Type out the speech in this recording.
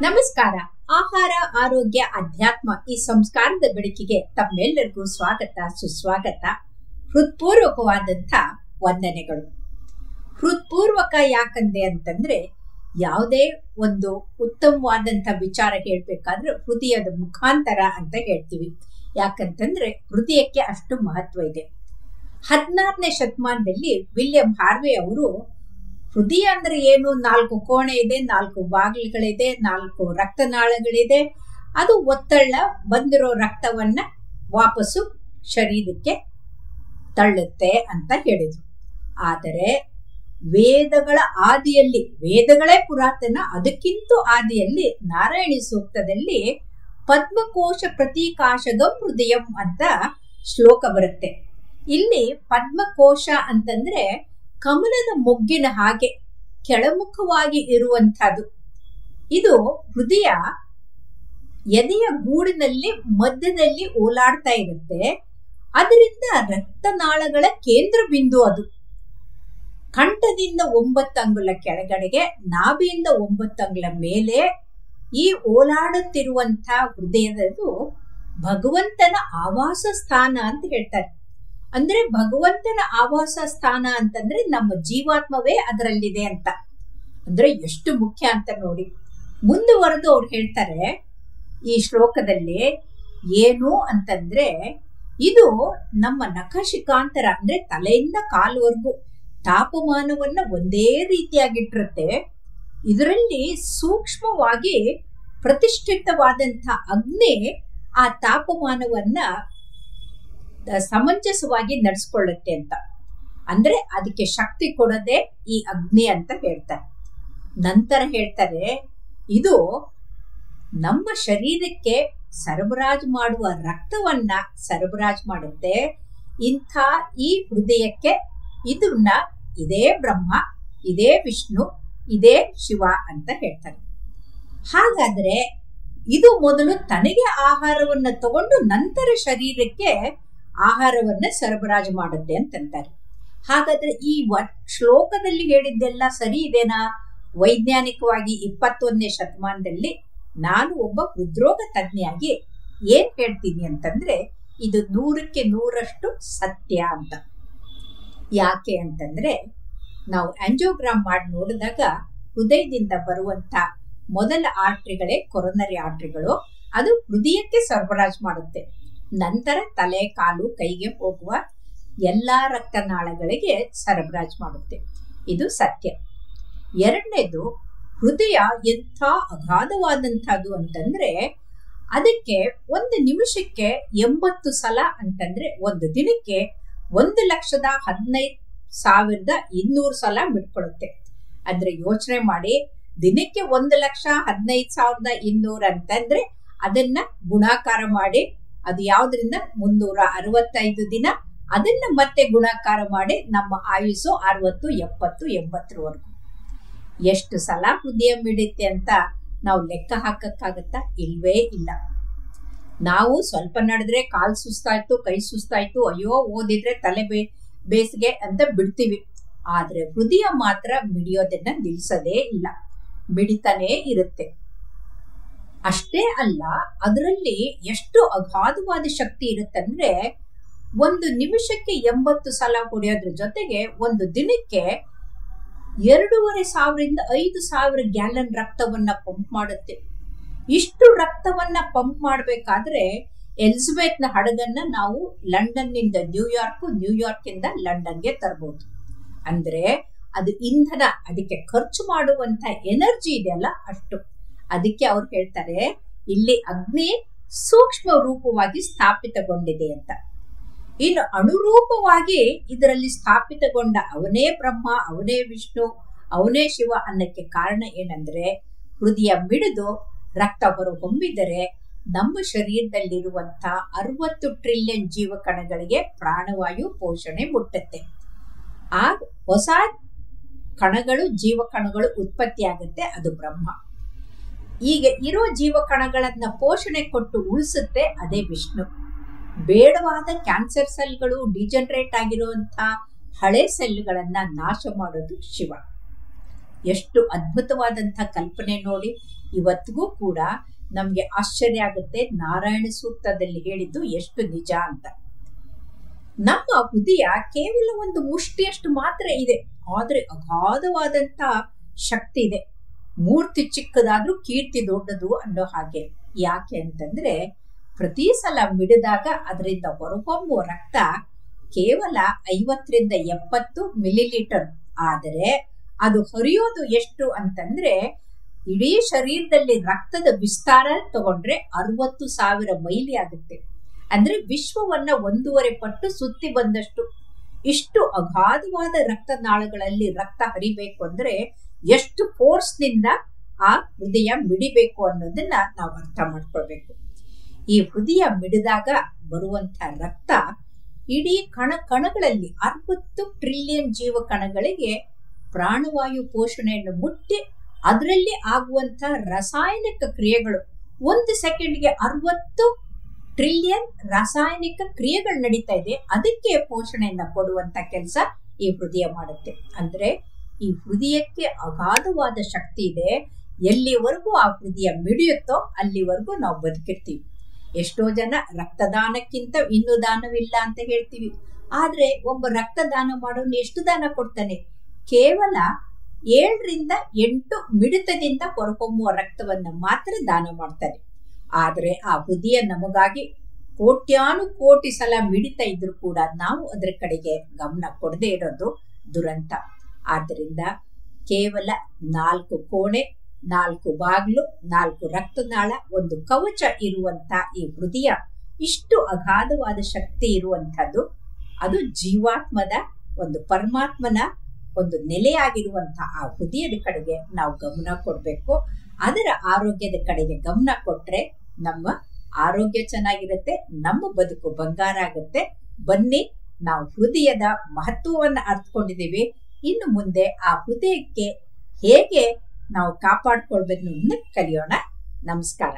ನಮಸ್ಕಾರ. ಆಹಾರ, ಆರೋಗ್ಯ, ಅಧ್ಯಾತ್ಮ ಈ ಸಂಸ್ಕಾರದ ಬೆಳಕಿಗೆ ತಮ್ಮೆಲ್ಲರಿಗೂ ಸ್ವಾಗತ, ಸುಸ್ವಾಗತ. ಹೃತ್ಪೂರ್ವಕವಾದಂಥ ವಂದನೆಗಳು. ಹೃತ್ಪೂರ್ವಕ ಯಾಕಂದೆ ಅಂತಂದ್ರೆ, ಯಾವುದೇ ಒಂದು ಉತ್ತಮವಾದಂಥ ವಿಚಾರ ಹೇಳ್ಬೇಕಾದ್ರೆ ಹೃದಯದ ಮುಖಾಂತರ ಅಂತ ಹೇಳ್ತೀವಿ. ಯಾಕಂತಂದ್ರೆ ಹೃದಯಕ್ಕೆ ಅಷ್ಟು ಮಹತ್ವ ಇದೆ. 16ನೇ ಶತಮಾನದಲ್ಲಿ ವಿಲಿಯಂ ಹಾರ್ವೆ ಅವರು ಹೃದಯ ಅಂದ್ರೆ ಏನು, 4 ಕೋಣೆ ಇದೆ, 4 ಬಾಗಿಲುಗಳಿದೆ, 4 ರಕ್ತನಾಳಗಳಿದೆ, ಅದು ಒತ್ತಡ ಬಂದಿರೋ ರಕ್ತವನ್ನ ವಾಪಸ್ಸು ಶರೀರಕ್ಕೆ ತಳ್ಳುತ್ತೆ ಅಂತ ಹೇಳಿದ್ರು. ಆದರೆ ವೇದಗಳ ಆದಿಯಲ್ಲಿ, ವೇದಗಳೇ ಪುರಾತನ, ಅದಕ್ಕಿಂತ ಆದಿಯಲ್ಲಿ ನಾರಾಯಣಿ ಸೂಕ್ತದಲ್ಲಿ ಪದ್ಮಕೋಶ ಪ್ರತೀಕಾಶಗಂ ಹೃದಯಂ ಅಂತ ಶ್ಲೋಕ ಬರುತ್ತೆ. ಇಲ್ಲಿ ಪದ್ಮಕೋಶ ಅಂತಂದ್ರೆ ಕಮಲದ ಮೊಗ್ಗಿನ ಹಾಗೆ ಕೆಳಮುಖವಾಗಿ ಇರುವಂತಹದ್ದು. ಇದು ಹೃದಯ ಎದೆಯ ಗೂಡಿನಲ್ಲಿ ಮಧ್ಯದಲ್ಲಿ ಓಲಾಡ್ತಾ ಇರುತ್ತೆ. ಅದರಿಂದ ರಕ್ತನಾಳಗಳ ಕೇಂದ್ರ ಬಿಂದು ಅದು. ಕಂಠದಿಂದ 9 ಅಂಗುಲ ಕೆಳಗಡೆಗೆ, ನಾಭಿಯಿಂದ 9 ಅಂಗುಲ ಮೇಲೆ ಈ ಓಲಾಡುತ್ತಿರುವಂತ ಹೃದಯದದು ಭಗವಂತನ ಆವಾಸ ಸ್ಥಾನ ಅಂತ ಹೇಳ್ತಾರೆ. ಅಂದ್ರೆ ಭಗವಂತನ ಆವಾಸ ಸ್ಥಾನ ಅಂತಂದ್ರೆ ನಮ್ಮ ಜೀವಾತ್ಮವೇ ಅದರಲ್ಲಿದೆ ಅಂತ. ಅಂದ್ರೆ ಎಷ್ಟು ಮುಖ್ಯ ಅಂತ ನೋಡಿ. ಮುಂದುವರೆದು ಅವ್ರು ಹೇಳ್ತಾರೆ ಈ ಶ್ಲೋಕದಲ್ಲಿ ಏನು ಅಂತಂದ್ರೆ, ಇದು ನಮ್ಮ ನಖಶಿಖಾಂತರ ಅಂದ್ರೆ ತಲೆಯಿಂದ ಕಾಲುವರೆಗೂ ತಾಪಮಾನವನ್ನ ಒಂದೇ ರೀತಿಯಾಗಿಟ್ಟಿರುತ್ತೆ. ಇದರಲ್ಲಿ ಸೂಕ್ಷ್ಮವಾಗಿ ಪ್ರತಿಷ್ಠಿತವಾದಂಥ ಅಗ್ನಿ ಆ ತಾಪಮಾನವನ್ನ ಸಮಂಜಸವಾಗಿ ನಡೆಸ್ಕೊಳ್ಳುತ್ತೆ ಅಂತ. ಅಂದ್ರೆ ಅದಕ್ಕೆ ಶಕ್ತಿ ಕೊಡೋದೇ ಈ ಅಗ್ನಿ ಅಂತ ಹೇಳ್ತಾರೆ. ನಂತರ ಹೇಳ್ತಾರೆ, ಇದು ನಮ್ಮ ಶರೀರಕ್ಕೆ ಸರಬರಾಜು ಮಾಡುವ ರಕ್ತವನ್ನ ಸರಬರಾಜು ಮಾಡುತ್ತೆ. ಇಂಥ ಈ ಹೃದಯಕ್ಕೆ ಇದನ್ನ ಇದೇ ಬ್ರಹ್ಮ, ಇದೇ ವಿಷ್ಣು, ಇದೇ ಶಿವ ಅಂತ ಹೇಳ್ತಾರೆ. ಹಾಗಾದ್ರೆ ಇದು ಮೊದಲು ತನಗೆ ಆಹಾರವನ್ನ ತಗೊಂಡು ನಂತರ ಶರೀರಕ್ಕೆ ಆಹಾರವನ್ನ ಸರಬರಾಜು ಮಾಡುತ್ತೆ ಅಂತಂತಾರೆ. ಹಾಗಾದ್ರೆ ಈ ಶ್ಲೋಕದಲ್ಲಿ ಹೇಳಿದ್ದೆಲ್ಲ ಸರಿ ಇದೆನಾ? ವೈಜ್ಞಾನಿಕವಾಗಿ 21ನೇ ಶತಮಾನದಲ್ಲಿ ನಾನು ಒಬ್ಬ ಹೃದ್ರೋಗ ತಜ್ಞೆಯಾಗಿ ಏನ್ ಹೇಳ್ತೀನಿ ಅಂತಂದ್ರೆ, ಇದು 100ಕ್ಕೆ 100ರಷ್ಟು ಸತ್ಯ ಅಂತ. ಯಾಕೆ ಅಂತಂದ್ರೆ, ನಾವು ಆಂಜಿಯೋಗ್ರಾಮ್ ಮಾಡಿ ನೋಡಿದಾಗ ಹೃದಯದಿಂದ ಬರುವಂತ ಮೊದಲ ಆರ್ಟ್ರಿಗಳೇ ಕೊರೊನರಿ ಆರ್ಟ್ರಿಗಳು. ಅದು ಹೃದಯಕ್ಕೆ ಸರಬರಾಜು ಮಾಡುತ್ತೆ. ನಂತರ ತಲೆ, ಕಾಲು, ಕೈಗೆ ಹೋಗುವ ಎಲ್ಲಾ ರಕ್ತನಾಳಗಳಿಗೆ ಸರಬರಾಜು ಮಾಡುತ್ತೆ. ಇದು ಸತ್ಯ. ಎರಡನೇದು, ಹೃದಯ ಎಂಥ ಅಗಾಧವಾದಂಥದ್ದು ಅಂತಂದ್ರೆ, ಅದಕ್ಕೆ 1 ನಿಮಿಷಕ್ಕೆ 80 ಸಲ ಅಂತಂದ್ರೆ ಒಂದು ದಿನಕ್ಕೆ 1,15,200 ಸಲ ಬಿಟ್ಕೊಳುತ್ತೆ. ಅಂದ್ರೆ ಯೋಚನೆ ಮಾಡಿ, ದಿನಕ್ಕೆ 1,15,200 ಅಂತಂದ್ರೆ ಅದನ್ನ ಗುಣಾಕಾರ ಮಾಡಿ, ಅದು ಯಾವ್ದ್ರಿಂದ 365 ದಿನ, ಅದನ್ನ ಮತ್ತೆ ಗುಣಾಕಾರ ಮಾಡಿ ನಮ್ಮ ಆಯುಸ್ಸು 60, 70, 80ರವರೆಗೂ. ಎಷ್ಟು ಸಲ ಹೃದಯ ಮಿಡಿತೆ ಅಂತ ನಾವು ಲೆಕ್ಕ ಹಾಕಕ್ಕಾಗತ್ತಾ? ಇಲ್ವೇ ಇಲ್ಲ. ನಾವು ಸ್ವಲ್ಪ ನಡೆದ್ರೆ ಕಾಲು ಸುಸ್ತಾಯ್ತು, ಕೈ ಸುಸ್ತಾಯ್ತು, ಅಯ್ಯೋ ಓದಿದ್ರೆ ತಲೆ ಬೇಸಿಗೆ ಅಂತ ಬಿಡ್ತೀವಿ. ಆದ್ರೆ ಹೃದಯ ಮಾತ್ರ ಮಿಡಿಯೋದನ್ನ ನಿಲ್ಸದೇ ಇಲ್ಲ, ಮಿಡಿತಾನೇ ಇರುತ್ತೆ. ಅಷ್ಟೇ ಅಲ್ಲ, ಅದರಲ್ಲಿ ಎಷ್ಟು ಅಗಾಧವಾದ ಶಕ್ತಿ ಇರುತ್ತಂದ್ರೆ, 1 ನಿಮಿಷಕ್ಕೆ 80 ಸಲ ಹೊಡೆಯೋದ್ರ ಜೊತೆಗೆ ಒಂದು ದಿನಕ್ಕೆ 2,500 ರಿಂದ 5,000 ಗ್ಯಾಲನ್ ರಕ್ತವನ್ನ ಪಂಪ್ ಮಾಡುತ್ತೆ. ಇಷ್ಟು ರಕ್ತವನ್ನ ಪಂಪ್ ಮಾಡಬೇಕಾದ್ರೆ ಎಲಿಜಬೆತ್ನ ಹಡಗನ್ನ ನಾವು ಲಂಡನ್ ನಿಂದ ನ್ಯೂಯಾರ್ಕ್, ನ್ಯೂಯಾರ್ಕ್ ಇಂದ ಲಂಡನ್ಗೆ ತರಬಹುದು. ಅಂದ್ರೆ ಅದು ಇಂಧನ, ಅದಕ್ಕೆ ಖರ್ಚು ಮಾಡುವಂತ ಎನರ್ಜಿ ಇದೆಯಲ್ಲ ಅಷ್ಟು. ಅದಕ್ಕೆ ಅವ್ರು ಹೇಳ್ತಾರೆ, ಇಲ್ಲಿ ಅಗ್ನಿ ಸೂಕ್ಷ್ಮ ರೂಪವಾಗಿ ಸ್ಥಾಪಿತಗೊಂಡಿದೆ ಅಂತ. ಇನ್ನು ಅಣುರೂಪವಾಗಿ ಇದರಲ್ಲಿ ಸ್ಥಾಪಿತಗೊಂಡ ಅವನೇ ಬ್ರಹ್ಮ, ಅವನೇ ವಿಷ್ಣು, ಅವನೇ ಶಿವ ಅನ್ನಕ್ಕೆ ಕಾರಣ ಏನಂದ್ರೆ, ಹೃದಯ ಮಿಡಿದು ರಕ್ತ ಹೊರಹೊಮ್ಮಿದರೆ ನಮ್ಮ ಶರೀರದಲ್ಲಿರುವಂತ 60 ಟ್ರಿಲಿಯನ್ ಜೀವಕಣಗಳಿಗೆ ಪ್ರಾಣವಾಯು ಪೋಷಣೆ ಮುಟ್ಟುತ್ತೆ. ಆ ಹೊಸ ಕಣಗಳು, ಜೀವಕಣಗಳು ಉತ್ಪತ್ತಿಯಾಗುತ್ತೆ, ಅದು ಬ್ರಹ್ಮ. ಈಗ ಇರೋ ಜೀವಕಣಗಳನ್ನ ಪೋಷಣೆ ಕೊಟ್ಟು ಉಳಿಸುತ್ತೆ, ಅದೇ ವಿಷ್ಣು. ಬೇಡವಾದ ಕ್ಯಾನ್ಸರ್ ಸೆಲ್ಗಳು, ಡಿಜನರೇಟ್ ಆಗಿರುವಂತ ಹಳೆ ಸೆಲ್ಗಳನ್ನ ನಾಶ ಮಾಡೋದು ಶಿವ. ಎಷ್ಟು ಅದ್ಭುತವಾದಂಥ ಕಲ್ಪನೆ ನೋಡಿ. ಇವತ್ತಿಗೂ ಕೂಡ ನಮ್ಗೆ ಆಶ್ಚರ್ಯ ಆಗುತ್ತೆ ನಾರಾಯಣ ಸೂಕ್ತದಲ್ಲಿ ಹೇಳಿದ್ದು ಎಷ್ಟು ನಿಜ ಅಂತ. ನಮ್ಮ ಹೃದಯ ಕೇವಲ ಒಂದು ಮುಷ್ಟಿಯಷ್ಟು ಮಾತ್ರ ಇದೆ, ಆದ್ರೆ ಅಗಾಧವಾದಂತ ಶಕ್ತಿ ಇದೆ. ಮೂರ್ತಿ ಚಿಕ್ಕದಾದ್ರೂ ಕೀರ್ತಿ ದೊಡ್ಡದು ಅನ್ನೋ ಹಾಗೆ. ಯಾಕೆ ಅಂತಂದ್ರೆ ಪ್ರತಿ ಸಲ ಮಿಡಿದಾಗ ಅದರಿಂದ ಹೊರಹೊಮ್ಮುವ ರಕ್ತ ಕೇವಲ 50-70 ಮಿಲಿಲೀಟರ್. ಆದರೆ ಅದು ಹರಿಯೋದು ಎಷ್ಟು ಅಂತಂದ್ರೆ ಇಡೀ ಶರೀರದಲ್ಲಿ ರಕ್ತದ ವಿಸ್ತಾರ ತಗೊಂಡ್ರೆ 60,000 ಮೈಲಿ ಆಗುತ್ತೆ. ಅಂದ್ರೆ ವಿಶ್ವವನ್ನ 1.5 ಪಟ್ಟು ಸುತ್ತಿ ಬಂದಷ್ಟು. ಇಷ್ಟು ಅಗಾಧವಾದ ರಕ್ತನಾಳಗಳಲ್ಲಿ ರಕ್ತ ಹರಿಬೇಕು ಅಂದ್ರೆ ಎಷ್ಟು ಫೋರ್ಸ್ನಿಂದ ಆ ಹೃದಯ ಮಿಡಿಬೇಕು ಅನ್ನೋದನ್ನ ನಾವು ಅರ್ಥ ಮಾಡ್ಕೊಳ್ಬೇಕು. ಈ ಹೃದಯ ಮಿಡಿದಾಗ ಬರುವಂತ ರಕ್ತ ಇಡೀ ಕಣಗಳಲ್ಲಿ 60 ಟ್ರಿಲಿಯನ್ ಜೀವ ಕಣಗಳಿಗೆ ಪ್ರಾಣವಾಯು ಪೋಷಣೆಯನ್ನು ಮುಟ್ಟಿ ಅದರಲ್ಲಿ ಆಗುವಂತ ರಾಸಾಯನಿಕ ಕ್ರಿಯೆಗಳು 1 ಸೆಕೆಂಡ್ಗೆ 60 ಟ್ರಿಲಿಯನ್ ರಾಸಾಯನಿಕ ಕ್ರಿಯೆಗಳು ನಡೀತಾ ಇದೆ. ಅದಕ್ಕೆ ಪೋಷಣೆಯನ್ನ ಕೊಡುವಂತ ಕೆಲಸ ಈ ಹೃದಯ ಮಾಡುತ್ತೆ. ಅಂದ್ರೆ ಈ ಹೃದಯಕ್ಕೆ ಅಗಾಧವಾದ ಶಕ್ತಿ ಇದೆ. ಎಲ್ಲಿವರೆಗೂ ಆ ಹೃದಯ ಮಿಡಿಯುತ್ತೋ ಅಲ್ಲಿವರೆಗೂ ನಾವು ಬದುಕಿರ್ತೀವಿ. ಎಷ್ಟೋ ಜನ ರಕ್ತದಾನಕ್ಕಿಂತ ಇನ್ನೂ ದಾನವಿಲ್ಲ ಅಂತ ಹೇಳ್ತೀವಿ. ಆದ್ರೆ ಒಬ್ಬ ರಕ್ತದಾನ ಮಾಡೋನು ಎಷ್ಟು ದಾನ ಕೊಡ್ತಾನೆ? ಕೇವಲ 7-8 ಮಿಡಿತದಿಂದ ಹೊರಹೊಮ್ಮುವ ರಕ್ತವನ್ನ ಮಾತ್ರ ದಾನ ಮಾಡ್ತಾನೆ. ಆದ್ರೆ ಆ ಹೃದಯ ನಮಗಾಗಿ ಕೋಟ್ಯಾನುಕೋಟಿ ಸಲ ಮಿಡಿತಾ ಇದ್ರು ಕೂಡ ನಾವು ಅದರ ಕಡೆಗೆ ಗಮನ ಕೊಡದೇ ಇರೋದು ದುರಂತ. ಆದ್ದರಿಂದ ಕೇವಲ 4 ಕೋಣೆ, 4 ಬಾಗ್ಲು, 4 ರಕ್ತನಾಳ, ಒಂದು ಕವಚ ಇರುವಂತ ಈ ಹೃದಯ ಇಷ್ಟು ಅಗಾಧವಾದ ಶಕ್ತಿ ಇರುವಂತದ್ದು. ಅದು ಜೀವಾತ್ಮದ ಒಂದು ಪರಮಾತ್ಮನ ಒಂದು ನೆಲೆಯಾಗಿರುವಂತಹ ಆ ಹೃದಯದ ಕಡೆಗೆ ನಾವು ಗಮನ ಕೊಡ್ಬೇಕು. ಅದರ ಆರೋಗ್ಯದ ಕಡೆಗೆ ಗಮನ ಕೊಟ್ರೆ ನಮ್ಮ ಆರೋಗ್ಯ ಚೆನ್ನಾಗಿರುತ್ತೆ, ನಮ್ಮ ಬದುಕು ಬಂಗಾರ ಆಗುತ್ತೆ. ಬನ್ನಿ, ನಾವು ಹೃದಯದ ಮಹತ್ವವನ್ನ ಅರ್ಥಕೊಂಡಿದ್ದೀವಿ. ಇನ್ನು ಮುಂದೆ ಆ ಹೃದಯಕ್ಕೆ ಹೇಗೆ ನಾವು ಕಾಪಾಡ್ಕೊಳ್ಬೇಕು ಕಲಿಯೋಣ. ನಮಸ್ಕಾರ.